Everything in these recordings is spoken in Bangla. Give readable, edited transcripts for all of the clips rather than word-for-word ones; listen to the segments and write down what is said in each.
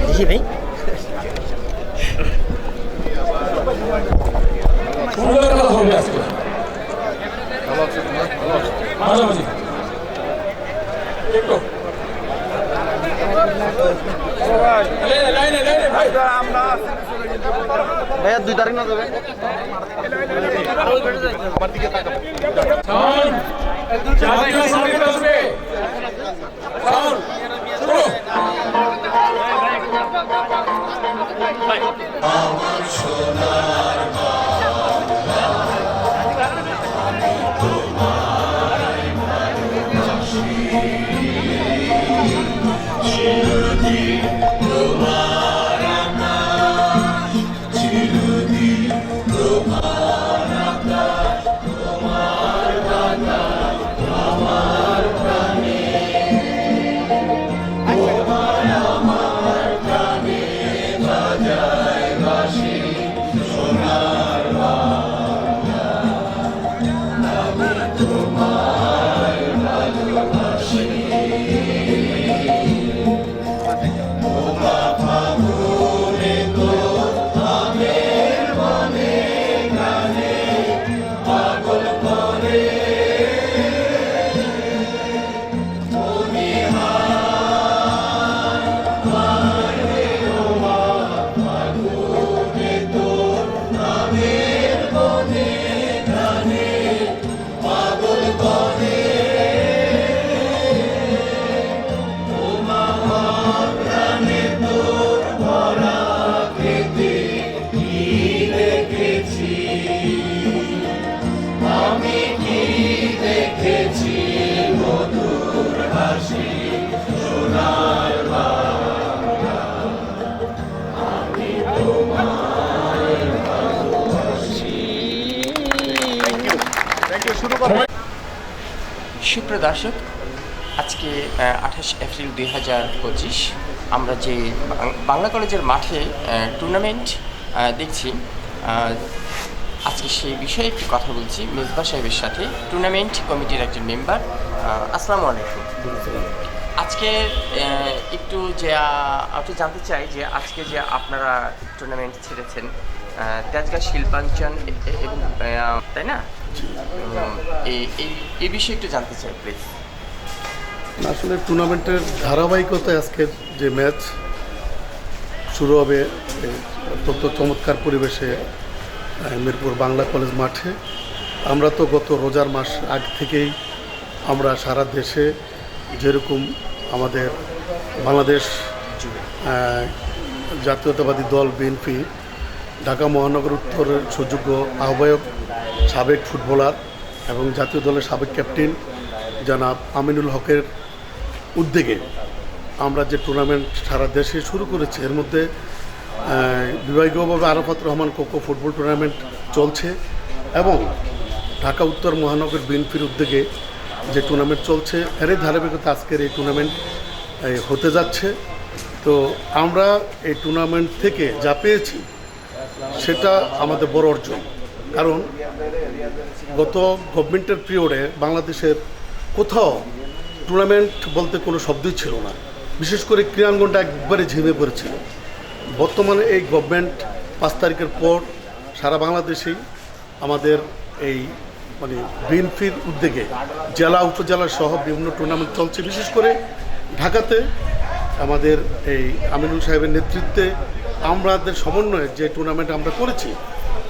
দেখি ভাই সুন্দর কথা হবে আজকে। মাঝামাঝি একটু ভাইয়া 2 তারিখ না যাবে আমার দিকে তাকাবো। জাতীয় সঙ্গীত আসবে। সাউন্ড শুরু। আমার সোনার বাংলা তোমায় ভালোবাসি, চিরদিন তোমার আকাশ, চিরদিন তোমার আকাশ, তোমার বাতাস আমার প্রাণে, তোমায় আমার প্রাণে বাজায় বাঁশি, সোনার বাংলা আমি তোমায় ভালোবাসি। ওমা ফাগুনে তো আমের বনে গানে পাগল করে, ফাগুনে তো আমের বনে গানে পাগল করে, ওমা প্রাণে তোর ভরা খেতে কি দেখেছি, আমি কি দেখেছি মধুর হাসি, সোনার বাংলা আমি তোমায় ভালোবাসি। থ্যাংক ইউ, শুরু করো। সুপ্রিয় দর্শক, আজকে 28 এপ্রিল 2025 আমরা যে বাংলা কলেজের মাঠে টুর্নামেন্ট দেখছি, আজকে সেই বিষয়ে একটু কথা বলছি মেজবা সাহেবের সাথে, টুর্নামেন্ট কমিটির একজন মেম্বার। আসসালামু আলাইকুম। আজকে একটু জানতে চাই যে আজকে যে আপনারা টুর্নামেন্ট ছেড়েছেন তেজগাঁ শিল্পাঞ্চল এবং তাই না, এই বিষয়ে একটু জানতে চাই প্লিজ। আসলে টুর্নামেন্টের ধারাবাহিকতায় আজকের যে ম্যাচ শুরু হবে অত্যন্ত চমৎকার পরিবেশে মিরপুর বাংলা কলেজ মাঠে। আমরা তো গত রোজার মাস আগ থেকেই আমরা সারা দেশে যেরকম আমাদের বাংলাদেশ জাতীয়তাবাদী দল বিএনপি ঢাকা মহানগর উত্তরের সুযোগ্য আহ্বায়ক, সাবেক ফুটবলার এবং জাতীয় দলের সাবেক ক্যাপ্টেন জনাব আমিনুল হকের উদ্যোগে আমরা যে টুর্নামেন্ট সারা দেশে শুরু করেছি, এর মধ্যে বিভাগীয়ভাবে আরাফাত রহমান কোকো ফুটবল টুর্নামেন্ট চলছে এবং ঢাকা উত্তর মহানগর বিএনপির উদ্যোগে যে টুর্নামেন্ট চলছে, এরই ধারাবাহিকতা আজকের এই টুর্নামেন্ট হতে যাচ্ছে। তো আমরা এই টুর্নামেন্ট থেকে যা পেয়েছি সেটা আমাদের বড় অর্জন, কারণ গত গভর্নমেন্টের পিরিয়ডে বাংলাদেশের কোথাও টুর্নামেন্ট বলতে কোনো শব্দই ছিল না, বিশেষ করে ক্রীড়াঙ্গনটা একবারে ঝিমে পড়েছিল। বর্তমানে এই গভর্নমেন্ট 5 তারিখের পর সারা বাংলাদেশেই আমাদের এই বিএনপির উদ্যোগে জেলা উপজেলা সহ বিভিন্ন টুর্নামেন্ট চলছে। বিশেষ করে ঢাকাতে আমাদের এই আমিনুল সাহেবের নেতৃত্বে আমাদের সমন্বয়ে যে টুর্নামেন্ট আমরা করেছি,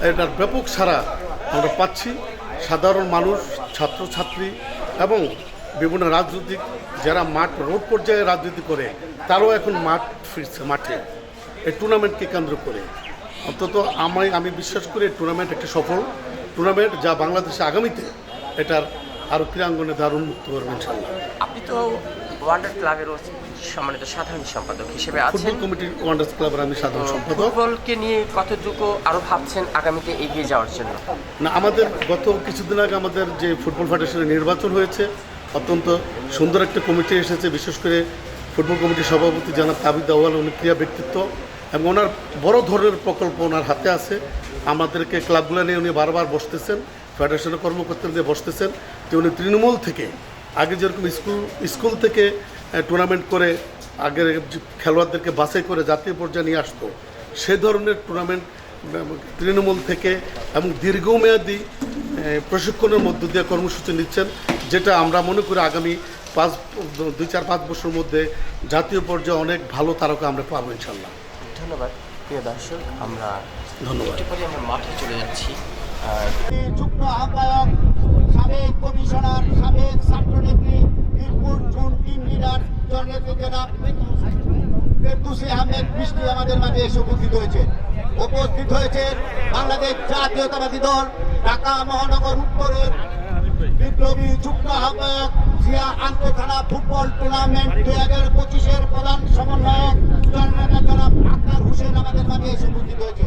এটার ব্যাপক সাড়া আমরা পাচ্ছি। সাধারণ মানুষ, ছাত্রছাত্রী এবং বিভিন্ন রাজনৈতিক যারা রোড পর্যায়ে রাজনীতি করে তারাও এখন ফিরছে মাঠে এই টুর্নামেন্টকে কেন্দ্র করে। অন্তত আমি বিশ্বাস করি এই টুর্নামেন্ট একটি সফল টুর্নামেন্ট, যা বাংলাদেশে আগামীতে এটার আরও ক্রীড়াঙ্গনে দারুণ মুক্ত করবেন ইনশাআল্লাহ। আপনি তো ওয়ান্ডার ক্লাবেরও সম্মানিত সাধারণ সম্পাদক হিসেবে আছেন। ফুটবল কমিটির ওয়ান্ডার্স ক্লাবের আমি সাধারণ সম্পাদক। ফুটবলকে নিয়ে কতটুকু আরও ভাবছেন আগামীতে এগিয়ে যাওয়ার জন্য? না, আমাদের গত কিছুদিন আগে আমাদের যে ফুটবল ফেডারেশনের নির্বাচন হয়েছে, অত্যন্ত সুন্দর একটা কমিটি এসেছে। বিশেষ করে ফুটবল কমিটির সভাপতি জনাব তাবিদ আউয়াল, উনি ক্রীড়া ব্যক্তিত্ব এবং ওনার বড় ধরনের প্রকল্প ওনার হাতে আছে। আমাদেরকে ক্লাবগুলো নিয়ে উনি বারবার বসতেছেন, ফেডারেশনের কর্মকর্তাদের দিয়ে বসতেছেন। যে উনি তৃণমূল থেকে আগে যেরকম স্কুল থেকে টুর্নামেন্ট করে আগের খেলোয়াড়দেরকে বাছাই করে জাতীয় পর্যায়ে নিয়ে আসতো, সে ধরনের টুর্নামেন্ট তৃণমূল থেকে এবং দীর্ঘমেয়াদী প্রশিক্ষণের মধ্য দিয়ে কর্মসূচি নিচ্ছেন, যেটা আমরা মনে করি আগামী 2-4-5 বছরের মধ্যে জাতীয় পর্যায়ে অনেক ভালো তারকা আমরা পাবো ইনশাল্লাহ। ধন্যবাদ প্রিয় দর্শক, আমরা ধন্যবাদ। একটু পরে আমরা মাঠে চলে যাচ্ছি। যুগ্ম আহ্বায়ক, সাবেক কমিশনার, সাবেক ছাত্রনেত্রী, মিরপুর জোন টিম লিডার জননেত্রী জনাব ফেরদৌসী আহমেদ বৃষ্টি আমাদের মাঝে এসে উপস্থিত হয়েছে। উপস্থিত হয়েছে বাংলাদেশ জাতীয়তাবাদী দল ঢাকা মহানগর উত্তরের বিপ্লবী যুগ্ম আহ্বায়ক, জিয়া আন্তঃথানা ফুটবল টুর্নামেন্ট 2025-এর প্রধান সমন্বয়ক জনাব আক্তার হোসেন আমাদের মাঝে এসে উপস্থিত হয়েছে।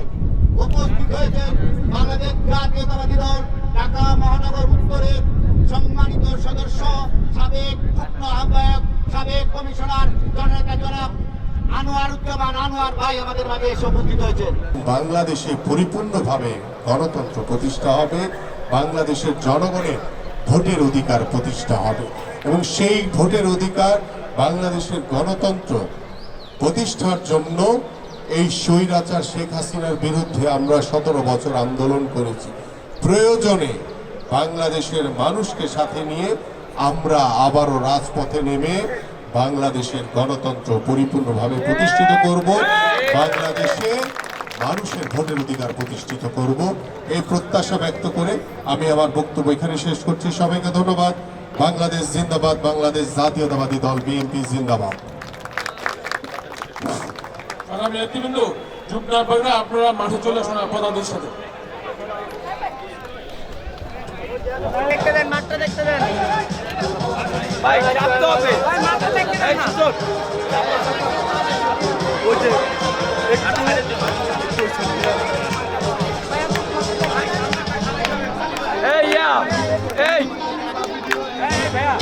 উপস্থিত হয়েছে বাংলাদেশ জাতীয়তাবাদী দল ঢাকা মহানগর উত্তরের সম্মানিত সদস্য, সাবেক যুগ্ম আহ্বায়ক, সাবেক কমিশনার জনাব আনোয়ারুজ্জামান আনোয়ার ভাই আমাদের মাঝে এসে উপস্থিত হয়েছেন। বাংলাদেশে পরিপূর্ণভাবে গণতন্ত্র প্রতিষ্ঠা হবে, বাংলাদেশের জনগণের ভোটের অধিকার প্রতিষ্ঠা হবে এবং সেই ভোটের অধিকার বাংলাদেশের গণতন্ত্র প্রতিষ্ঠার জন্য এই স্বৈরাচার শেখ হাসিনার বিরুদ্ধে আমরা 17 বছর আন্দোলন করেছি। প্রয়োজনে বাংলাদেশের মানুষকে সাথে নিয়ে আমরা আবারও রাজপথে নেমে বাংলাদেশের গণতন্ত্র পরিপূর্ণভাবে প্রতিষ্ঠিত করব, বাংলাদেশে মানুষের ভোটের অধিকার প্রতিষ্ঠিত করব, এই প্রত্যাশা ব্যক্ত করে আমি আমার বক্তব্য এখানে শেষ করছি। সবাইকে ধন্যবাদ। বাংলাদেশ জিন্দাবাদ, বাংলাদেশ জাতীয়তাবাদী দল বিএনপি জিন্দাবাদ। আগামী নেতৃবৃন্দ যুগ না পারলে আপনারা মাঠে চলে আসুন আপনাদের সাথে। দেখতে দেন, মাঠটা দেখতে দেন ভাই, চাপতে হবে ভাই, মাঠটা দেখতে দেন না। ওই যে এই ইয়া এই ভাইয়া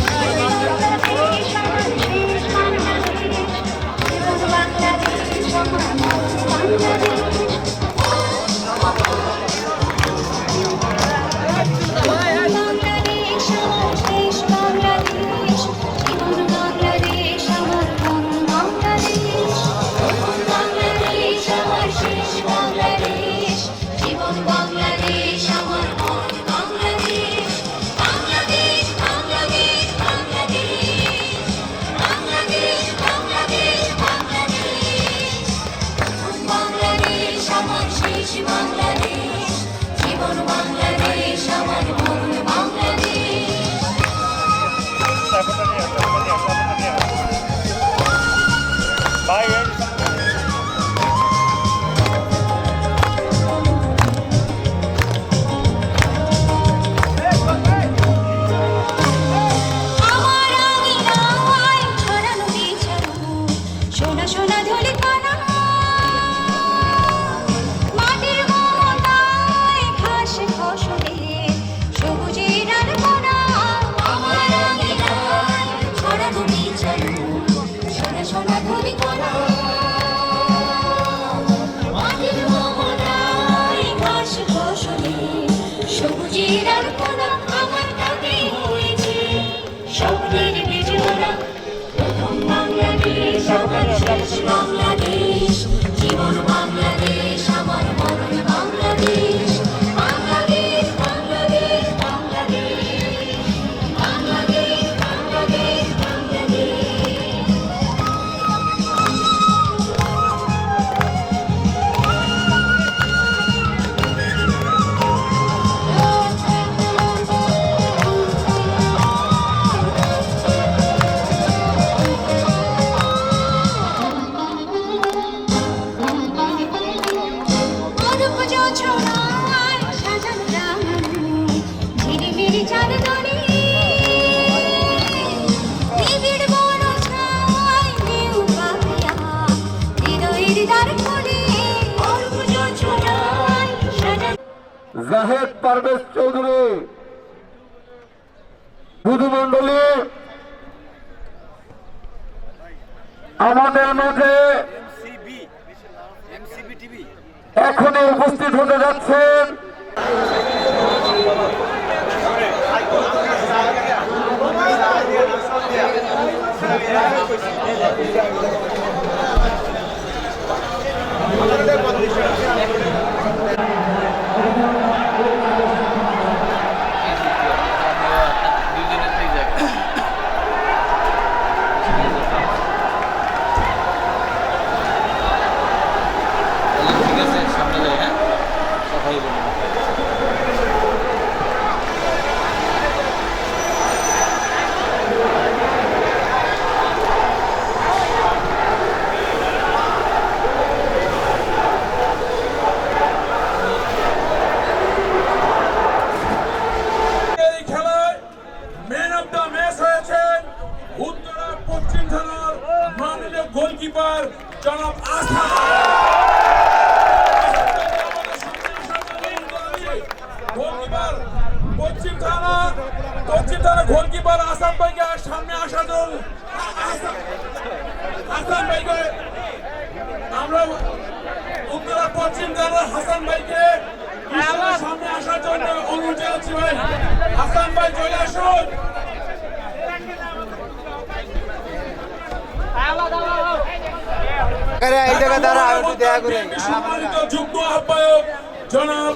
বাংলাদেশ, জীবন বাংলাদেশ, আমার মরণ বাংলাদেশ, বাংলাদেশ, বাংলাদেশ, বাংলাদেশ, বাংলাদেশ, বাংলাদেশ, বাংলাদেশ। জাহেদ পারভেজ চৌধুরী, বুধুমণ্ডলী আমাদের মাঝে এখনই উপস্থিত হতে যাচ্ছেন। গোলকিপার জনাব আসাদ। গোলকিপার পশ্চিম থানা গোলকিপার আসাদ ভাইকে সামনে আসার জন্য হাসান ভাইকে আমরা উত্তরা পশ্চিম থানার হাসান ভাইকে সামনে আসার জন্য অনুরোধ জানাচ্ছি। ভাই হাসান ভাই চলে আসুন। সম্মানিত যুগ্ম আহ্বায়ক জনাব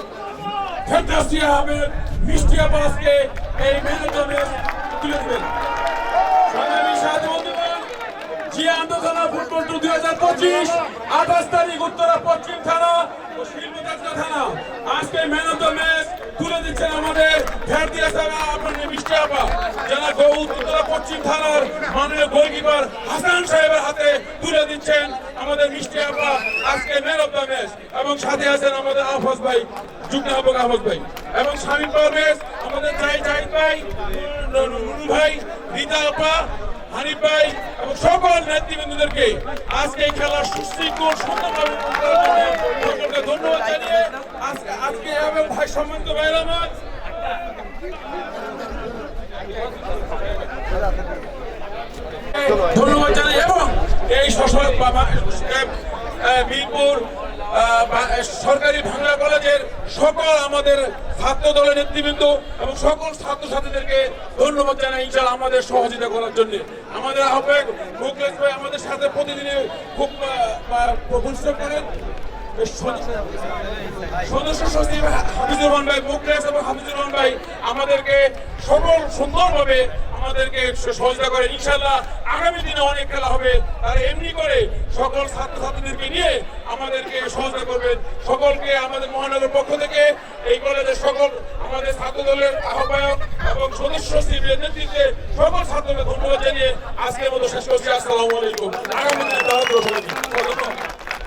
ফেরদৌসী আহমেদ মিষ্টি আব্বাসকে এই ম্যানেজমে তুলে দেবেন। সংগ্রামী সাথী বন্ধুগণ, জিয়া আন্তঃথানা ফুটবল টুর 2025 28 তারিখ উত্তরা পশ্চিম থানা ও শিল্পযাত্রা থানা। আজকে ম্যান অফ দ্য ম্যাচ তুলে দিচ্ছেন আমাদের ফেরদিয়া সাহেব আপনাদের মিষ্টি আপা, যারা উত্তরা পশ্চিম থানার মাননীয় গোলকিপার হাসান সাহেবের হাতে তুলে দিচ্ছেন আমাদের মিষ্টি আপা আজকে ম্যান অফ দ্য ম্যাচ। এবং সাথে আছেন আমাদের আফাজ ভাই, যুগ্ম আহ্বায়ক আফাজ ভাই, এবং শামীম পারভেজ, আমাদের জাহিদ ভাই, নুরু ভাই, রীতা আপা, হানিফ ভাই এবং সকল নেতৃবৃন্দদেরকে আজকে এই খেলা সুশৃঙ্খল সুন্দরভাবে সকলকে ধন্যবাদ জানিয়ে আজকে এবং ভাই সম্মানিত ভাইয়ের আমার ধন্যবাদ জানাই। এবং এই মিরপুর সরকারি বাংলা কলেজের সকল আমাদের ছাত্র দলের নেতৃবৃন্দ এবং সকল ছাত্রছাত্রীদেরকে ধন্যবাদ জানাই ইনশাআল্লাহ আমাদের সহযোগিতা করার জন্য। আমাদের আহ্বায়ক মুখলেশ ভাই আমাদের সাথে প্রতিদিনে খুব পরিশ্রম করেন। সদস্য সচিব হাফিজুর রহমান ভাই, মুখলেশ এবং হাফিজুর রহমান ভাই আমাদেরকে সকল সুন্দরভাবে আমাদেরকে সহযোগিতা করে। ইনশাআল্লাহ আগামী দিনে অনেক খেলা হবে, তারা এমনি করে সকল ছাত্রছাত্রীদেরকে নিয়ে আমাদেরকে সহযোগিতা করবেন। সকলকে আমাদের মহানগর পক্ষ থেকে এই কলেজের সকল আমাদের ছাত্র দলের আহ্বায়ক এবং সদস্য সচিবের নেতৃত্বে সকল ছাত্রকে ধন্যবাদ জানিয়ে আজকের মতো শেষ করছি। আসসালামু আলাইকুম। আগামী